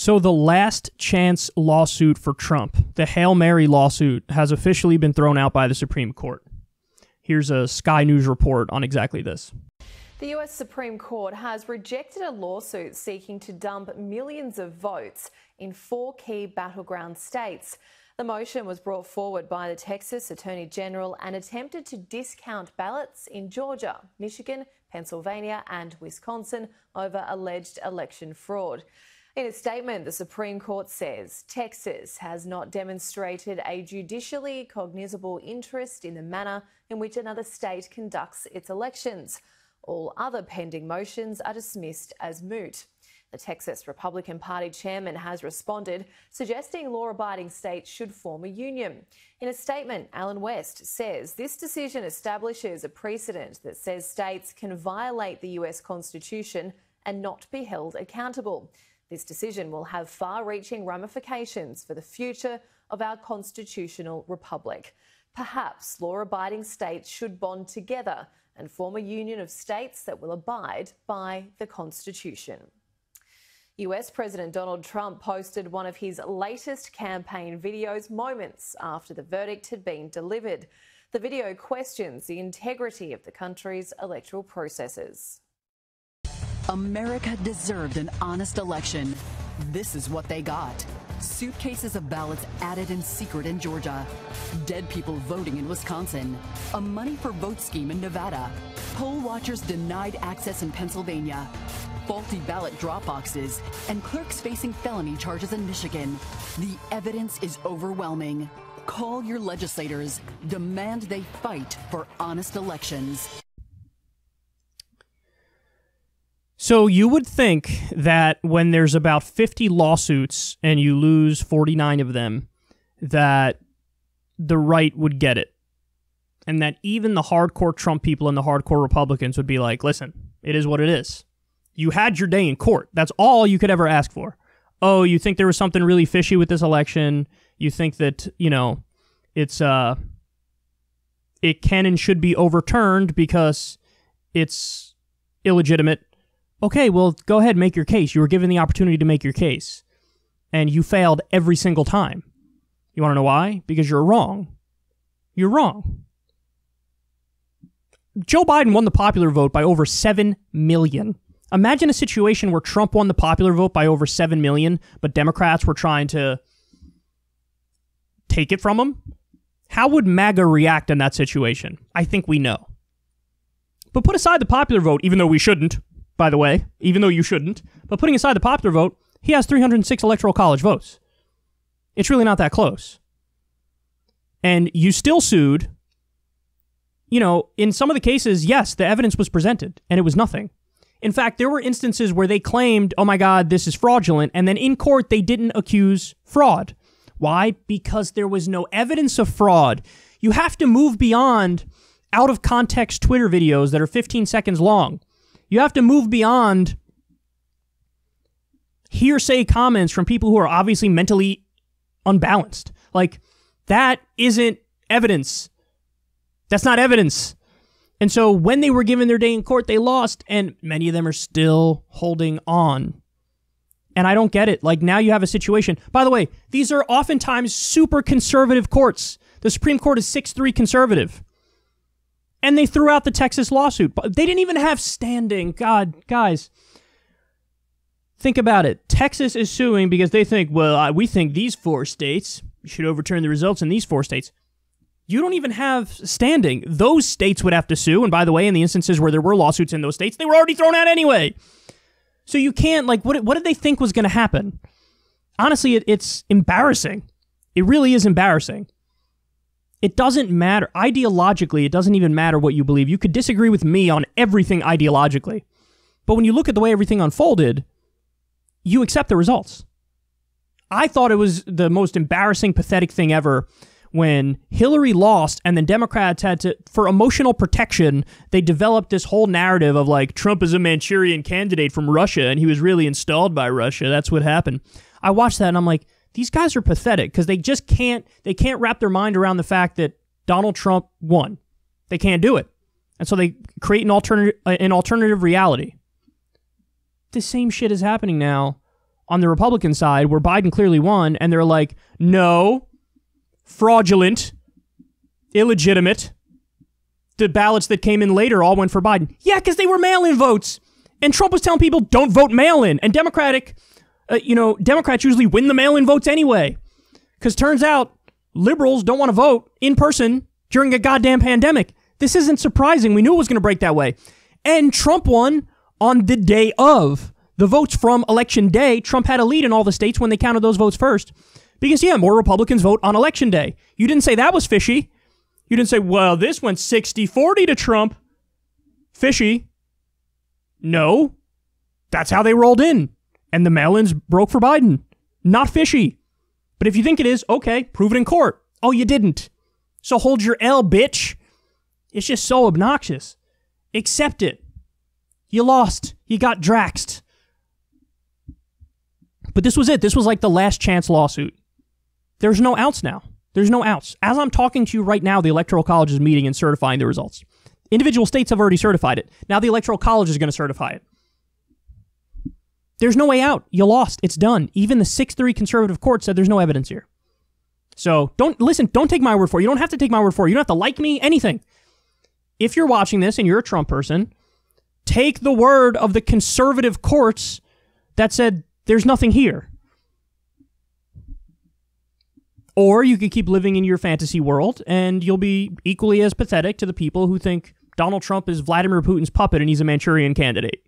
So the last chance lawsuit for Trump, the Hail Mary lawsuit, has officially been thrown out by the Supreme Court. Here's a Sky News report on exactly this. The US Supreme Court has rejected a lawsuit seeking to dump millions of votes in 4 key battleground states. The motion was brought forward by the Texas Attorney General and attempted to discount ballots in Georgia, Michigan, Pennsylvania and Wisconsin over alleged election fraud. In a statement, the Supreme Court says Texas has not demonstrated a judicially cognizable interest in the manner in which another state conducts its elections. All other pending motions are dismissed as moot. The Texas Republican Party chairman has responded, suggesting law-abiding states should form a union. In a statement, Alan West says this decision establishes a precedent that says states can violate the US Constitution and not be held accountable. This decision will have far-reaching ramifications for the future of our constitutional republic. Perhaps law-abiding states should bond together and form a union of states that will abide by the Constitution. US President Donald Trump posted one of his latest campaign videos moments after the verdict had been delivered. The video questions the integrity of the country's electoral processes. America deserved an honest election. This is what they got. Suitcases of ballots added in secret in Georgia. Dead people voting in Wisconsin. A money for vote scheme in Nevada. Poll watchers denied access in Pennsylvania. Faulty ballot drop boxes and clerks facing felony charges in Michigan. The evidence is overwhelming. Call your legislators. Demand they fight for honest elections. So you would think that when there's about 50 lawsuits and you lose 49 of them, that the right would get it. And that even the hardcore Trump people and the hardcore Republicans would be like, listen, it is what it is. You had your day in court. That's all you could ever ask for. Oh, you think there was something really fishy with this election? You think that, you know, it can and should be overturned because it's illegitimate. Okay, well, go ahead and make your case. You were given the opportunity to make your case, and you failed every single time. You want to know why? Because you're wrong. You're wrong. Joe Biden won the popular vote by over 7 million. Imagine a situation where Trump won the popular vote by over 7 million, but Democrats were trying to take it from him. How would MAGA react in that situation? I think we know. But put aside the popular vote, even though we shouldn't, by the way, even though you shouldn't, but putting aside the popular vote, he has 306 electoral college votes. It's really not that close. And you still sued. You know, in some of the cases, yes, the evidence was presented, and it was nothing. In fact, there were instances where they claimed, oh my God, this is fraudulent, and then in court, they didn't accuse fraud. Why? Because there was no evidence of fraud. You have to move beyond out-of-context Twitter videos that are 15 seconds long. You have to move beyond hearsay comments from people who are obviously mentally unbalanced. Like, that isn't evidence. That's not evidence. And so when they were given their day in court, they lost, and many of them are still holding on. And I don't get it. Like, now you have a situation. By the way, these are oftentimes super conservative courts. The Supreme Court is 6-3 conservative. And they threw out the Texas lawsuit. But they didn't even have standing. God, guys. Think about it. Texas is suing because they think, well, we think these 4 states should overturn the results in these 4 states. You don't even have standing. Those states would have to sue. And by the way, in the instances where there were lawsuits in those states, they were already thrown out anyway. So you can't, like, what did they think was going to happen? Honestly, it's embarrassing. It really is embarrassing. It doesn't matter. Ideologically, it doesn't even matter what you believe. You could disagree with me on everything ideologically. But when you look at the way everything unfolded, you accept the results. I thought it was the most embarrassing, pathetic thing ever when Hillary lost and then Democrats had to, for emotional protection, they developed this whole narrative of like, Trump is a Manchurian candidate from Russia and he was really installed by Russia. That's what happened. I watched that and I'm like, these guys are pathetic because they can't wrap their mind around the fact that Donald Trump won. They can't do it. And so they create an alternative reality. The same shit is happening now on the Republican side where Biden clearly won, and they're like, no, fraudulent, illegitimate. The ballots that came in later all went for Biden. Yeah, because they were mail-in votes. And Trump was telling people, don't vote mail-in. And Democrats usually win the mail-in votes anyway. Because turns out liberals don't want to vote in person during a goddamn pandemic. This isn't surprising. We knew it was going to break that way. And Trump won on the day of. The votes from Election Day, Trump had a lead in all the states when they counted those votes first. Because, yeah, more Republicans vote on Election Day. You didn't say that was fishy. You didn't say, well, this went 60-40 to Trump. Fishy. No. That's how they rolled in. And the mail-ins broke for Biden. Not fishy. But if you think it is, okay, prove it in court. Oh, you didn't. So hold your L, bitch. It's just so obnoxious. Accept it. You lost. You got draxed. But this was it. This was like the last chance lawsuit. There's no outs now. There's no outs. As I'm talking to you right now, the Electoral College is meeting and certifying the results. Individual states have already certified it. Now the Electoral College is going to certify it. There's no way out. You lost. It's done. Even the 6-3 conservative court said there's no evidence here. So don't take my word for it. You don't have to take my word for it. You don't have to like me, anything. If you're watching this and you're a Trump person, take the word of the conservative courts that said there's nothing here. Or you could keep living in your fantasy world and you'll be equally as pathetic to the people who think Donald Trump is Vladimir Putin's puppet and he's a Manchurian candidate.